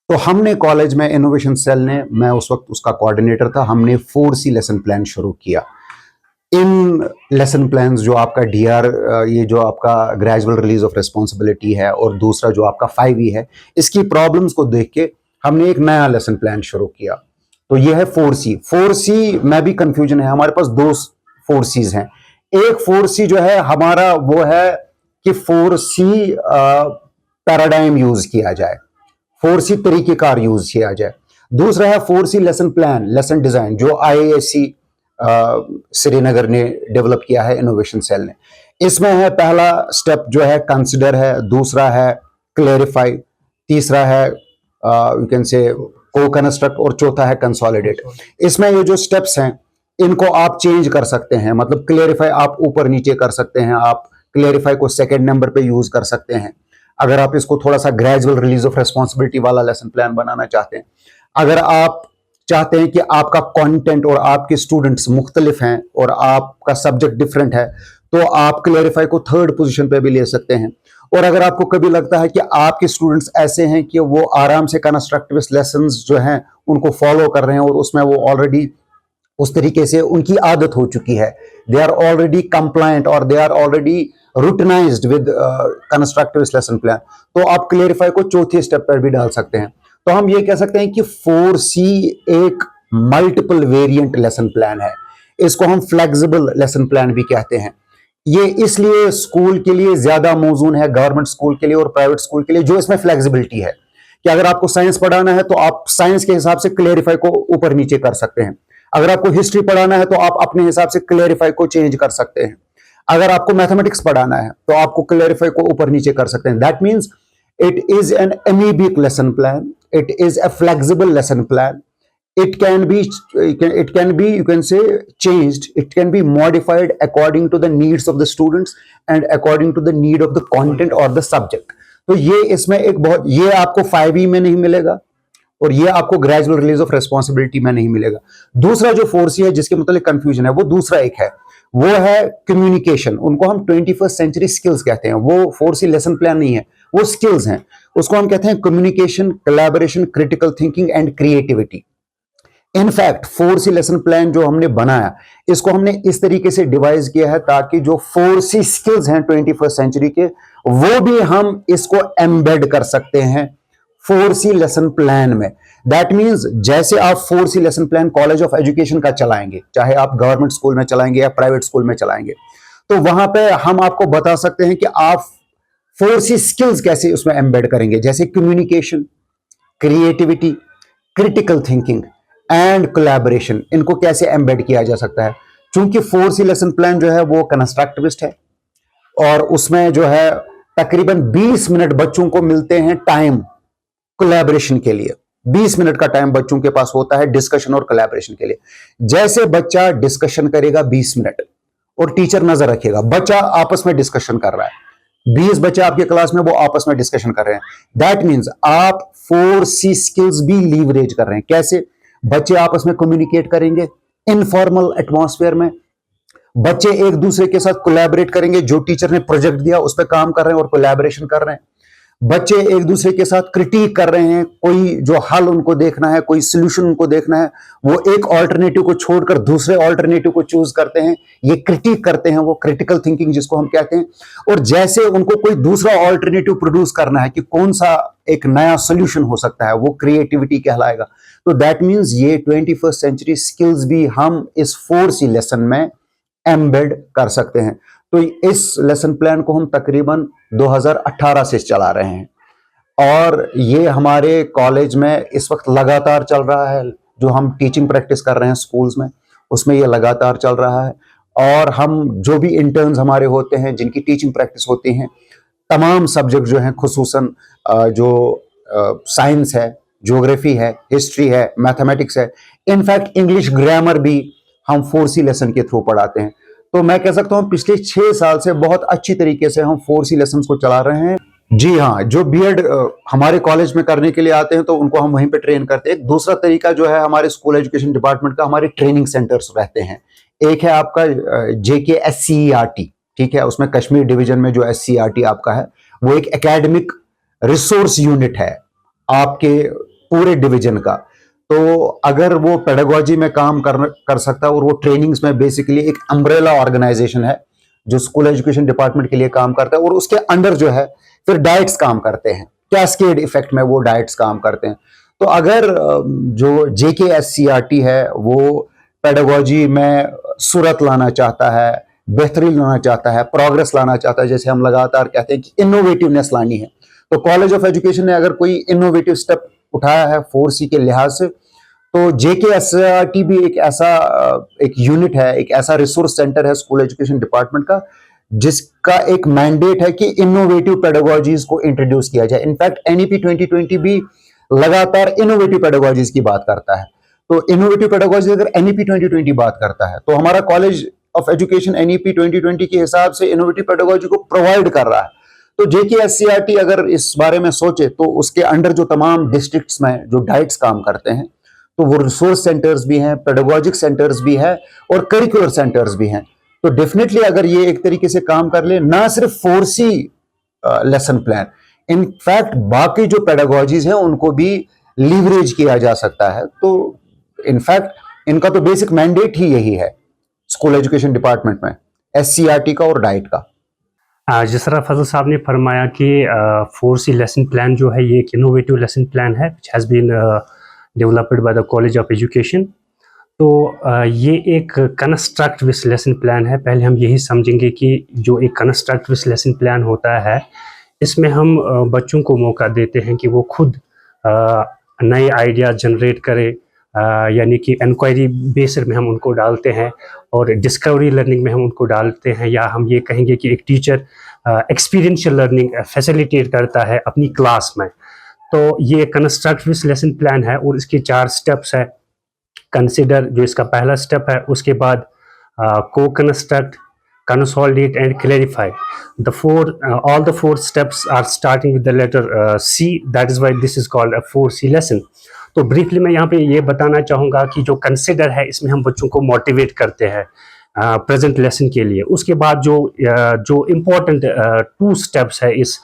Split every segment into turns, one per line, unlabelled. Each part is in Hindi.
तो हमने कॉलेज में इनोवेशन सेल ने, मैं उस वक्त उसका कोऑर्डिनेटर था, हमने 4C लेसन प्लान शुरू किया। इन लेसन प्लान्स जो आपका डीआर, ये जो आपका ग्रेजुअल रिलीज ऑफ रिस्पॉन्सिबिलिटी है, और दूसरा जो आपका 5E है, इसकी प्रॉब्लम्स को देख के हमने एक नया लेसन प्लान शुरू किया। तो ये है 4C। 4C में भी कंफ्यूजन है, हमारे पास दो 4Cs हैं। एक 4C जो है हमारा वो है कि 4C पैराडाइम यूज किया जाए, 4C तरीकेकार यूज किया जाए। दूसरा है 4C lesson plan, lesson design, जो IISc श्रीनगर ने डेवलप किया है इनोवेशन सेल ने। इसमें है पहला स्टेप जो है कंसिडर है, दूसरा है क्लेरिफाई, तीसरा है यू कैन से को कंस्ट्रक्ट, और चौथा है कंसोलिडेट। इसमें ये जो स्टेप्स हैं इनको आप चेंज कर सकते हैं, मतलब क्लेरिफाई आप ऊपर नीचे कर सकते हैं, आप क्लेरिफाई को सेकंड नंबर पे यूज कर सकते हैं अगर आप इसको थोड़ा सा ग्रेजुअल रिलीज ऑफ रिस्पॉन्सिबिलिटी वाला लेसन प्लान बनाना चाहते हैं। अगर आप चाहते हैं कि आपका कंटेंट और आपके स्टूडेंट्स मुख्तलिफ हैं और आपका सब्जेक्ट डिफरेंट है, तो आप क्लेरिफाई को थर्ड पोजीशन पे भी ले सकते हैं। और अगर आपको कभी लगता है कि आपके स्टूडेंट्स ऐसे हैं कि वो आराम से कंस्ट्रक्टिविस्ट लेसन्स जो हैं उनको फॉलो कर रहे हैं और उसमें वो ऑलरेडी उस तरीके से उनकी आदत हो चुकी है, दे आर ऑलरेडी कंप्लायंट और they are already routinized with constructivist lesson plan, तो आप क्लेरिफाई को चौथे स्टेप पर भी डाल सकते हैं। तो हम ये कह सकते हैं कि 4C एक मल्टीपल वेरिएंट लेसन प्लान है। इसको हम फ्लेक्सिबल लेसन प्लान भी कहते हैं। ये इसलिए स्कूल के लिए ज्यादा मौजूद है, गवर्नमेंट स्कूल के लिए और प्राइवेट स्कूल के लिए, जो इसमें फ्लेक्सिबिलिटी है कि अगर आपको साइंस पढ़ाना है तो आप साइंस के हिसाब से क्लेरिफाई को ऊपर नीचे कर सकते हैं। अगर आपको हिस्ट्री पढ़ाना है तो आप अपने हिसाब से क्लेरिफाई को चेंज कर सकते हैं। अगर आपको मैथमेटिक्स पढ़ाना है तो आपको क्लेरिफाई को ऊपर नीचे कर सकते हैं। That means it is an amoebic lesson plan, it is a flexible lesson plan, it can be you can say changed, it can be modified according to the needs of the students and according to the need of the content or the subject। तो ये इसमें एक बहुत, ये आपको 5E में नहीं मिलेगा और ये आपको ग्रेजुअल रिलीज ऑफ रिस्पॉन्सिबिलिटी में नहीं मिलेगा। दूसरा जो 4C है जिसके मतलब कंफ्यूजन है, वो दूसरा एक है, वो है कम्युनिकेशन। उनको हम 21st सेंचुरी स्किल्स कहते हैं। वो 4C लेसन प्लान नहीं है, वो स्किल्स हैं। उसको हम कहते हैं communication, collaboration, critical thinking and creativity. In fact 4C lesson plan जो हमने बनाया, इसको हमने इस तरीके से डिवाइज किया है ताकि जो 4C स्किल्स हैं 21st सेंचुरी के, वो भी हम इसको एम्बेड कर सकते हैं 4C लेसन प्लान में। दैट मीन्स जैसे आप 4C lesson plan college of education का चलाएंगे, चाहे आप गवर्नमेंट स्कूल में चलाएंगे या प्राइवेट स्कूल में चलाएंगे, तो वहां पे हम आपको बता सकते हैं कि आप 4C स्किल्स कैसे उसमें एम्बेड करेंगे, जैसे communication, creativity, critical thinking and collaboration, इनको कैसे एम्बेड किया जा सकता है। चूंकि 4C लेसन प्लान जो है वो कंस्ट्रक्टिविस्ट है और उसमें जो है तकरीबन 20 मिनट बच्चों को मिलते हैं टाइम कोलैबोरेशन के लिए। 20 मिनट का टाइम बच्चों के पास होता है डिस्कशन और कोलैबोरेशन के लिए। जैसे बच्चा डिस्कशन करेगा 20 मिनट और टीचर नजर रखेगा, बच्चा आपस में डिस्कशन कर रहा है, 20 बच्चे आपके क्लास में वो आपस में डिस्कशन कर रहे हैं, दैट मीन्स आप 4C स्किल्स भी लीवरेज कर रहे हैं। कैसे? बच्चे आपस में कम्युनिकेट करेंगे इनफॉर्मल एटमॉस्फेयर में, बच्चे एक दूसरे के साथ कोलैबोरेट करेंगे, जो टीचर ने प्रोजेक्ट दिया उस पर काम कर रहे हैं और कोलैबोरेशन कर रहे हैं, बच्चे एक दूसरे के साथ क्रिटिक कर रहे हैं, कोई जो हल उनको देखना है, कोई सोल्यूशन उनको देखना है, वो एक ऑल्टरनेटिव को छोड़कर दूसरे ऑल्टरनेटिव को चूज करते हैं, ये क्रिटिक करते हैं, वो क्रिटिकल थिंकिंग जिसको हम कहते हैं। और जैसे उनको कोई दूसरा ऑल्टरनेटिव प्रोड्यूस करना है कि कौन सा एक नया सोल्यूशन हो सकता है, वो क्रिएटिविटी कहलाएगा। तो दैट मीन्स ये 21st सेंचुरी स्किल्स भी हम इस 4C लेसन में एम्बेड कर सकते हैं। तो इस लेसन प्लान को हम तकरीबन 2018 से चला रहे हैं और ये हमारे कॉलेज में इस वक्त लगातार चल रहा है। जो हम टीचिंग प्रैक्टिस कर रहे हैं स्कूल्स में, उसमें ये लगातार चल रहा है। और हम जो भी इंटर्न्स हमारे होते हैं जिनकी टीचिंग प्रैक्टिस होती हैं, तमाम सब्जेक्ट जो हैं, खुसूसन जो साइंस है, ज्योग्राफी है, हिस्ट्री है, मैथमेटिक्स है, इनफैक्ट इंग्लिश ग्रामर भी हम 4C लेसन के थ्रू पढ़ाते हैं। तो मैं कह सकता हूं पिछले 6 साल से बहुत अच्छी तरीके से हम 4C लेसन को चला रहे हैं। जी हाँ, जो बीएड हमारे कॉलेज में करने के लिए आते हैं तो उनको हम वहीं पे ट्रेन करते हैं। एक दूसरा तरीका जो है, हमारे स्कूल एजुकेशन डिपार्टमेंट का, हमारे ट्रेनिंग सेंटर्स रहते हैं। एक है आपका JKSCERT, ठीक है, उसमें कश्मीर डिवीजन में जो SCERT आपका है, वो एक एकेडमिक रिसोर्स यूनिट है आपके पूरे डिवीजन का। तो अगर वो पेडागोजी में काम कर सकता है, और वो ट्रेनिंग्स में बेसिकली एक अम्ब्रेला ऑर्गेनाइजेशन है जो स्कूल एजुकेशन डिपार्टमेंट के लिए काम करता है, और उसके अंडर जो है फिर डाइट्स काम करते हैं, कैस्केड इफेक्ट में वो डाइट्स काम करते हैं। तो अगर जो JKSCRT है वो पेडागोजी में सूरत लाना चाहता है, बेहतरी लाना चाहता है, प्रोग्रेस लाना चाहता है, जैसे हम लगातार कहते हैं कि इनोवेटिवनेस लानी है, तो कॉलेज ऑफ एजुकेशन ने अगर कोई इनोवेटिव स्टेप उठाया है 4C के लिहाज से, तो JKSRT भी एक ऐसा एक यूनिट है, एक ऐसा रिसोर्स सेंटर है स्कूल एजुकेशन डिपार्टमेंट का, जिसका एक मैंडेट है कि इनोवेटिव पेडागोजीज को इंट्रोड्यूस किया जाए। इनफैक्ट NEP 2020 भी लगातार इनोवेटिव पेडागोजीज की बात करता है। तो इनोवेटिव पेडागोजी अगर NEP 2020 बात करता है, तो हमारा कॉलेज ऑफ एजुकेशन NEP 2020 के हिसाब से इनोवेटिव पेडागोजी को प्रोवाइड कर रहा है। तो JKSCRT अगर इस बारे में सोचे, तो उसके अंडर जो तमाम डिस्ट्रिक्ट्स में जो डाइट्स काम करते हैं, तो वो रिसोर्स सेंटर्स भी हैं, पेडागोजिक सेंटर्स भी हैं, और करिकुलर सेंटर्स भी हैं। तो डेफिनेटली अगर ये एक तरीके से काम कर ले, ना सिर्फ 4C लेसन प्लान, इनफैक्ट बाकी जो पेडागोजीज हैं उनको भी लीवरेज किया जा सकता है। तो इनफैक्ट इनका तो बेसिक मैंडेट ही यही है स्कूल एजुकेशन डिपार्टमेंट में, SCRT का और डाइट का।
जिस तरह फजल साहब ने फरमाया कि 4C लेसन प्लान जो है ये एक इनोवेटिव लेसन प्लान है which has been developed by the college of education. तो ये एक कंस्ट्रक्ट विस लेसन प्लान है। पहले हम यही समझेंगे कि जो एक कंस्ट्रक्ट विस लेसन प्लान होता है, इसमें हम बच्चों को मौका देते हैं कि वो खुद नए आइडिया जनरेट करें, यानी कि इंक्वायरी बेस्ड में हम उनको डालते हैं, और डिस्कवरी लर्निंग में हम उनको डालते हैं, या हम ये कहेंगे कि एक टीचर एक्सपीरियंशियल लर्निंग फैसिलिटेट करता है अपनी क्लास में। तो ये कंस्ट्रक्ट विस लेसन प्लान है, और इसके 4 स्टेप्स है। कंसिडर जो इसका पहला स्टेप है, उसके बाद को construct, consolidate and clarify. All the 4 steps are starting with the letter C. That is why this is called a 4C lesson. तो ब्रीफली मैं यहाँ पे ये बताना चाहूँगा कि जो कंसिडर है, इसमें हम बच्चों को मोटिवेट करते हैं प्रेजेंट लेसन के लिए। उसके बाद जो इम्पोर्टेंट 2 स्टेप्स है इस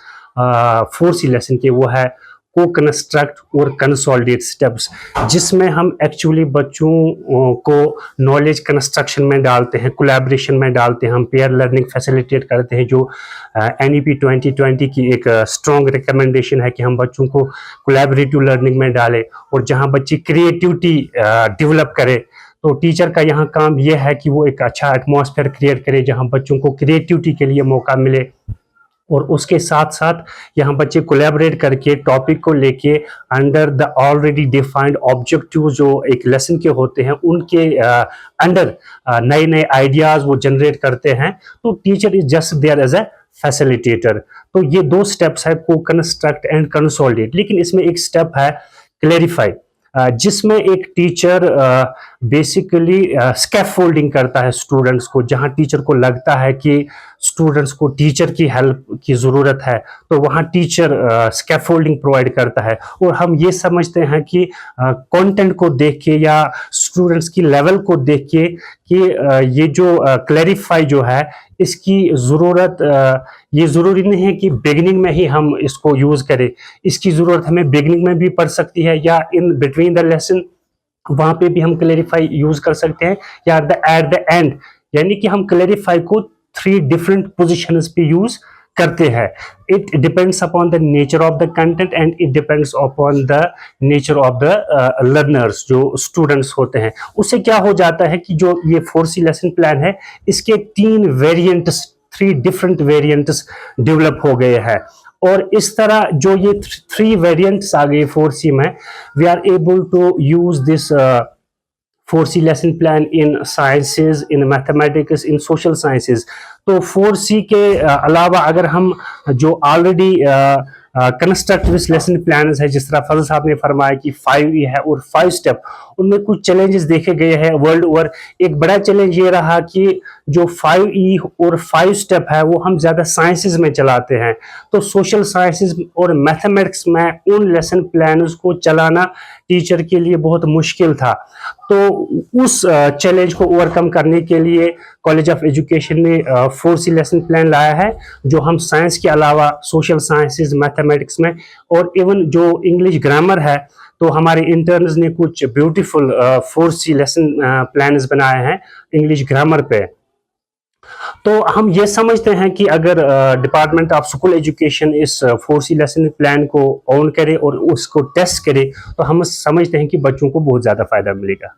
4C लेसन के, वो है को कंस्ट्रक्ट और कंसोलिडेट स्टेप्स, जिसमें हम एक्चुअली बच्चों को नॉलेज कंस्ट्रक्शन में डालते हैं, कोलैबोरेशन में डालते हैं, हम पेयर लर्निंग फैसिलिटेट करते हैं, जो NEP 2020 की एक स्ट्रॉन्ग रिकमेंडेशन है कि हम बच्चों को कोलैबोरेटिव लर्निंग में डालें, और जहां बच्चे क्रिएटिविटी डेवलप करें। तो टीचर का यहाँ काम यह है कि वो एक अच्छा एटमॉस्फेयर क्रिएट करे जहाँ बच्चों को क्रिएटिविटी के लिए मौका मिले, और उसके साथ साथ यहाँ बच्चे कोलैबोरेट करके टॉपिक को लेके under the already defined objective जो एक लेसन के होते हैं, उनके अंडर नए नए आइडियाज वो जनरेट करते हैं। तो teacher is just there as a facilitator. तो ये 2 स्टेप्स है, को कंस्ट्रक्ट एंड कंसोलिडेट। लेकिन इसमें एक स्टेप है क्लैरिफाई, जिसमें एक टीचर बेसिकली स्कैफोल्डिंग करता है स्टूडेंट्स को। जहां टीचर को लगता है कि स्टूडेंट्स को टीचर की हेल्प की ज़रूरत है, तो वहां टीचर स्कैफोल्डिंग प्रोवाइड करता है। और हम ये समझते हैं कि कंटेंट को देख के या स्टूडेंट्स की लेवल को देख के कि ये जो क्लैरिफाई जो है, इसकी ज़रूरत ये ज़रूरी नहीं है कि बिगनिंग में ही हम इसको यूज़ करें। इसकी ज़रूरत हमें बिगनिंग में भी पड़ सकती है, या इन बिटवीन द लेसन वहाँ पे भी हम क्लैरिफाई यूज़ कर सकते हैं, या एट द एंड, यानी कि हम क्लैरिफाई को 3 डिफरेंट पोजिशंस पे यूज़ करते हैं। It depends upon the nature of the content and it depends upon the nature of the learners, जो स्टूडेंट्स होते हैं। उससे क्या हो जाता है कि जो ये 4C लेसन प्लान है, इसके 3 डिफरेंट वेरिएंट्स डेवलप हो गए हैं। और इस तरह जो ये 3 वेरिएंट्स आ गए 4C में, we are able to use this 4C lesson plan in sciences, in mathematics, in social sciences. तो 4C के अलावा अगर हम जो ऑलरेडी कंस्ट्रक्टिव लेसन प्लान है, जिस तरह फजल साहब ने फरमाया कि 5E है और 5 स्टेप, उनमें कुछ चैलेंजेस देखे गए हैं वर्ल्ड ओवर। एक बड़ा चैलेंज ये रहा कि जो 5E और 5 स्टेप है वो हम ज़्यादा साइंसेज में चलाते हैं। तो सोशल साइंसेज और मैथमेटिक्स में उन लेसन प्लान्स को चलाना टीचर के लिए बहुत मुश्किल था। तो उस चैलेंज को ओवरकम करने के लिए कॉलेज ऑफ एजुकेशन ने 4C लेसन प्लान लाया है, जो हम साइंस के अलावा सोशल साइंसेज, मैथमेटिक्स में और इवन जो इंग्लिश ग्रामर है, तो हमारे इंटर्न्स ने कुछ ब्यूटीफुल 4C लेसन प्लान्स बनाए हैं इंग्लिश ग्रामर पे। तो हम ये समझते हैं कि अगर डिपार्टमेंट ऑफ स्कूल एजुकेशन इस 4C लेसन प्लान को ऑन करे और उसको टेस्ट करे, तो हम समझते हैं कि बच्चों को बहुत ज़्यादा फायदा मिलेगा।